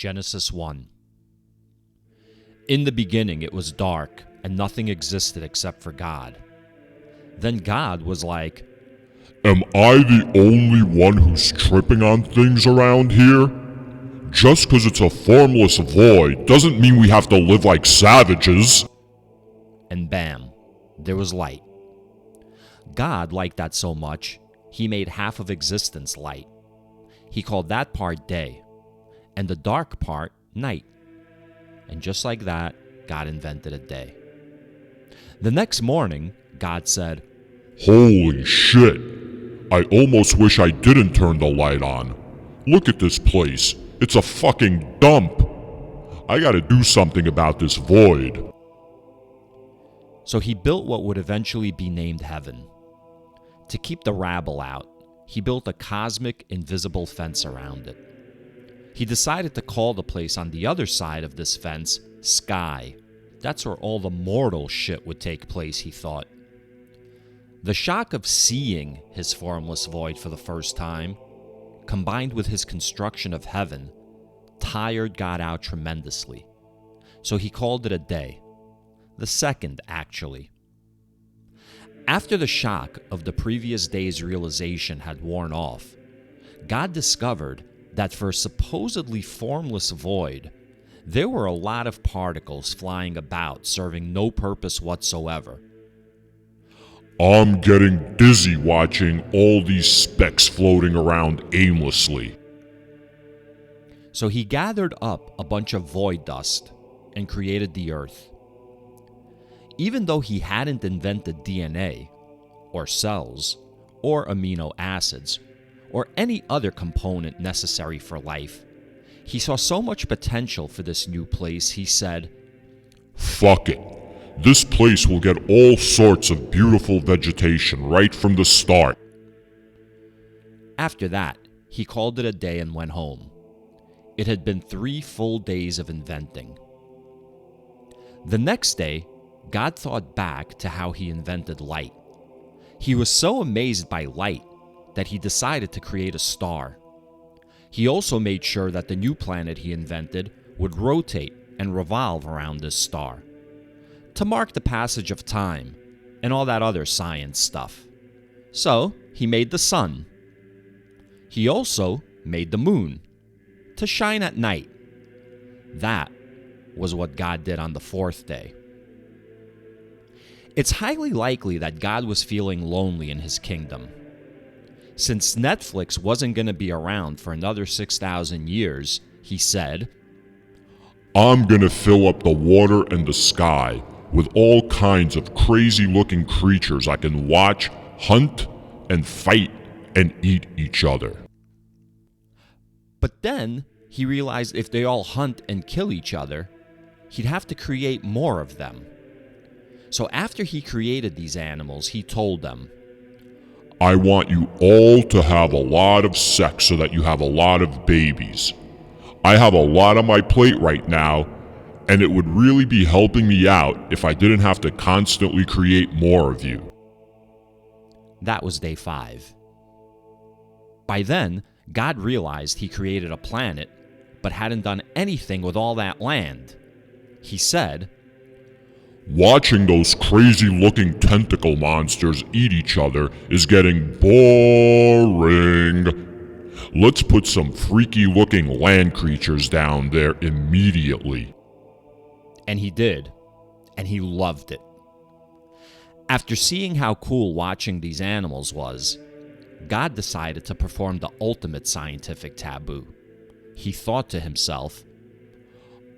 Genesis 1. In the beginning it was dark, and nothing existed except for God. Then God was like, "Am I the only one who's tripping on things around here? Just 'cause it's a formless void doesn't mean we have to live like savages." And bam, there was light. God liked that so much, he made half of existence light. He called that part day, and the dark part night. And just like that, God invented a day. The next morning, God said, "Holy shit! I almost wish I didn't turn the light on. Look at this place. It's a fucking dump. I gotta do something about this void." So he built what would eventually be named heaven. To keep the rabble out, he built a cosmic, invisible fence around it. He decided to call the place on the other side of this fence Sky. That's where all the mortal shit would take place, he thought. The shock of seeing his formless void for the first time, combined with his construction of heaven, tired God out tremendously. So he called it a day. The second, actually. After the shock of the previous day's realization had worn off, God discovered that for a supposedly formless void, there were a lot of particles flying about serving no purpose whatsoever. "I'm getting dizzy watching all these specks floating around aimlessly." So he gathered up a bunch of void dust and created the earth. Even though he hadn't invented DNA, or cells, or amino acids, or any other component necessary for life, he saw so much potential for this new place, he said, "Fuck it. This place will get all sorts of beautiful vegetation right from the start." After that, he called it a day and went home. It had been 3 full days of inventing. The next day, God thought back to how he invented light. He was so amazed by light that he decided to create a star. He also made sure that the new planet he invented would rotate and revolve around this star, to mark the passage of time and all that other science stuff. So, he made the sun. He also made the moon, to shine at night. That was what God did on the 4th day. It's highly likely that God was feeling lonely in his kingdom. Since Netflix wasn't going to be around for another 6,000 years, he said, "I'm gonna fill up the water and the sky with all kinds of crazy-looking creatures I can watch, hunt, and fight, and eat each other." But then he realized if they all hunt and kill each other, he'd have to create more of them. So after he created these animals, he told them, "I want you all to have a lot of sex so that you have a lot of babies. I have a lot on my plate right now, and it would really be helping me out if I didn't have to constantly create more of you." That was day 5. By then, God realized he created a planet, but hadn't done anything with all that land. He said, "Watching those crazy-looking tentacle monsters eat each other is getting boring. Let's put some freaky-looking land creatures down there immediately." And he did, and he loved it. After seeing how cool watching these animals was, God decided to perform the ultimate scientific taboo. He thought to himself,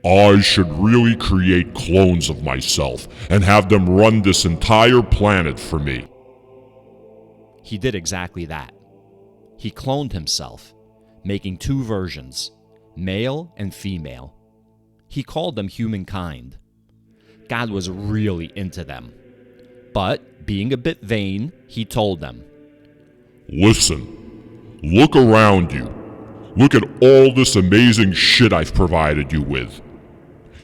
"I should really create clones of myself and have them run this entire planet for me." He did exactly that. He cloned himself, making 2 versions, male and female. He called them humankind. God was really into them. But, being a bit vain, he told them, "Listen, look around you. Look at all this amazing shit I've provided you with.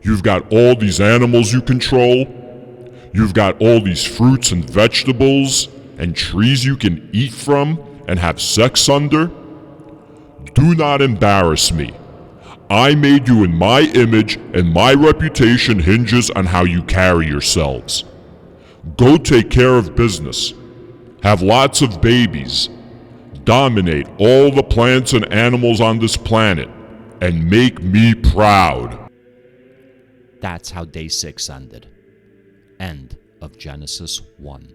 You've got all these animals you control. You've got all these fruits and vegetables and trees you can eat from and have sex under. Do not embarrass me. I made you in my image, and my reputation hinges on how you carry yourselves. Go take care of business. Have lots of babies. Dominate all the plants and animals on this planet, and make me proud. That's how day 6 ended. End of Genesis 1.